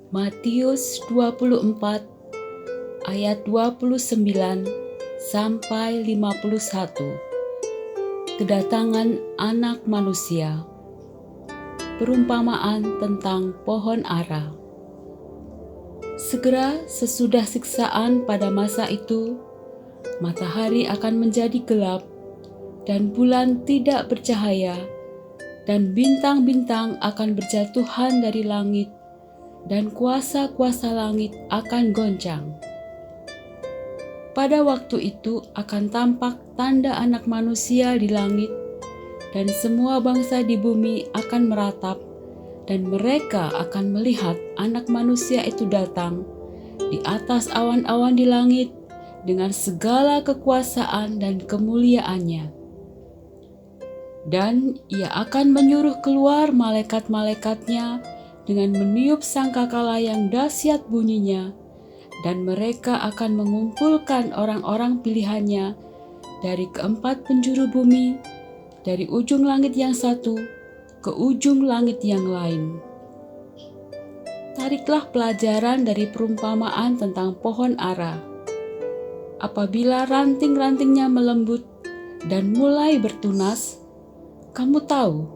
Matius 24 ayat 29 sampai 51. Kedatangan Anak Manusia. Perumpamaan tentang pohon ara. Segera sesudah siksaan pada masa itu, matahari akan menjadi gelap dan bulan tidak bercahaya, dan bintang-bintang akan berjatuhan dari langit, dan kuasa-kuasa langit akan goncang. Pada waktu itu akan tampak tanda Anak Manusia di langit, dan semua bangsa di bumi akan meratap, dan mereka akan melihat Anak Manusia itu datang di atas awan-awan di langit dengan segala kekuasaan dan kemuliaannya. Dan ia akan menyuruh keluar malaikat-malaikatnya dengan meniup sangkakala yang dahsyat bunyinya, dan mereka akan mengumpulkan orang-orang pilihannya dari keempat penjuru bumi, dari ujung langit yang satu ke ujung langit yang lain. Tariklah pelajaran dari perumpamaan tentang pohon ara. Apabila ranting-rantingnya melembut dan mulai bertunas, kamu tahu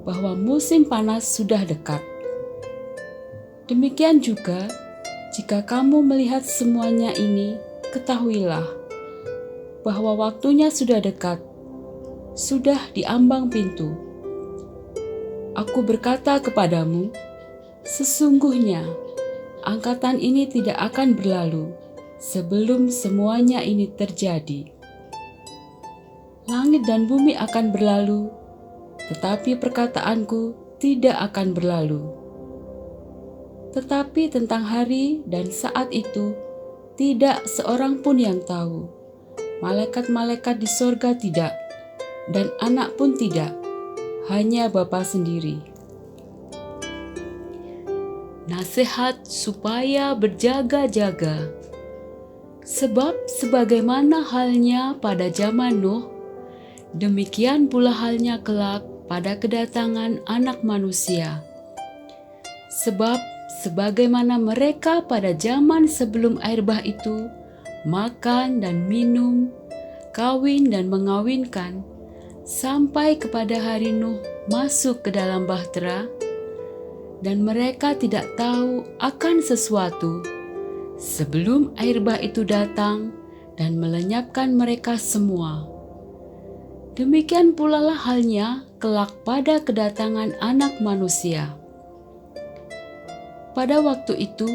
bahwa musim panas sudah dekat. Demikian juga, jika kamu melihat semuanya ini, ketahuilah bahwa waktunya sudah dekat, sudah di ambang pintu. Aku berkata kepadamu, sesungguhnya angkatan ini tidak akan berlalu sebelum semuanya ini terjadi. Langit dan bumi akan berlalu, tetapi perkataanku tidak akan berlalu. Tetapi tentang hari dan saat itu, tidak seorang pun yang tahu. Malaikat-malaikat di sorga tidak, dan Anak pun tidak, hanya Bapa sendiri. Nasihat supaya berjaga-jaga. Sebab sebagaimana halnya pada zaman Nuh, demikian pula halnya kelak pada kedatangan Anak Manusia. Sebab sebagaimana mereka pada zaman sebelum air bah itu makan dan minum, kawin dan mengawinkan, sampai kepada hari Nuh masuk ke dalam bahtera, dan mereka tidak tahu akan sesuatu sebelum air bah itu datang dan melenyapkan mereka semua. Demikian pula lah halnya kelak pada kedatangan Anak Manusia. Pada waktu itu,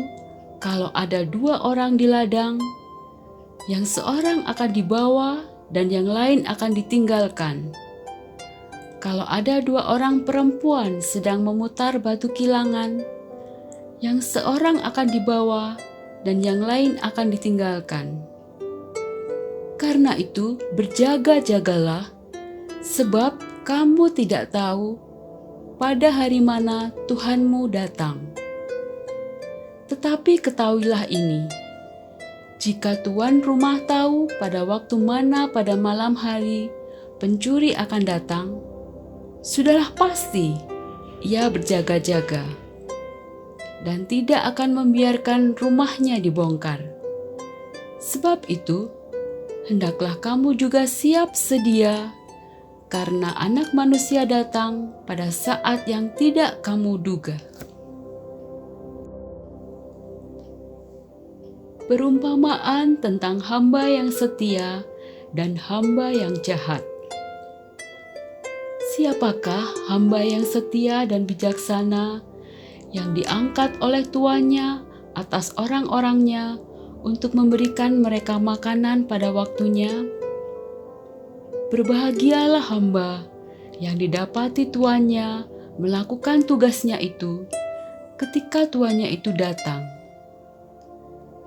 kalau ada dua orang di ladang, yang seorang akan dibawa dan yang lain akan ditinggalkan. Kalau ada dua orang perempuan sedang memutar batu kilangan, yang seorang akan dibawa dan yang lain akan ditinggalkan. Karena itu, berjaga-jagalah, sebab kamu tidak tahu pada hari mana Tuhanmu datang. Tetapi ketahuilah ini, jika tuan rumah tahu pada waktu mana pada malam hari pencuri akan datang, sudahlah pasti ia berjaga-jaga dan tidak akan membiarkan rumahnya dibongkar. Sebab itu, hendaklah kamu juga siap sedia, karena Anak Manusia datang pada saat yang tidak kamu duga. Perumpamaan tentang hamba yang setia dan hamba yang jahat. Siapakah hamba yang setia dan bijaksana yang diangkat oleh tuannya atas orang-orangnya untuk memberikan mereka makanan pada waktunya? Berbahagialah hamba yang didapati tuannya melakukan tugasnya itu ketika tuannya itu datang.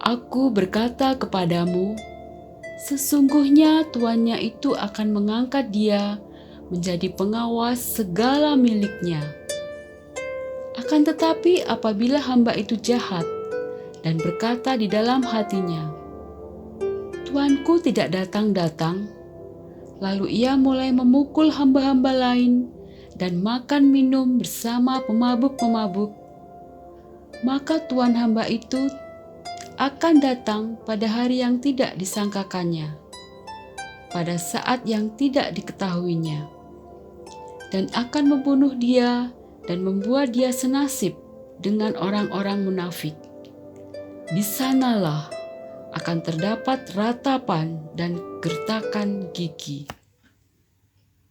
Aku berkata kepadamu, sesungguhnya tuannya itu akan mengangkat dia menjadi pengawas segala miliknya. Akan tetapi apabila hamba itu jahat dan berkata di dalam hatinya, Tuanku tidak datang-datang, lalu ia mulai memukul hamba-hamba lain dan makan minum bersama pemabuk-pemabuk, maka tuan hamba itu akan datang pada hari yang tidak disangkakannya, pada saat yang tidak diketahuinya, dan akan membunuh dia dan membuat dia senasib dengan orang-orang munafik. Di sanalah akan terdapat ratapan dan gertakan gigi.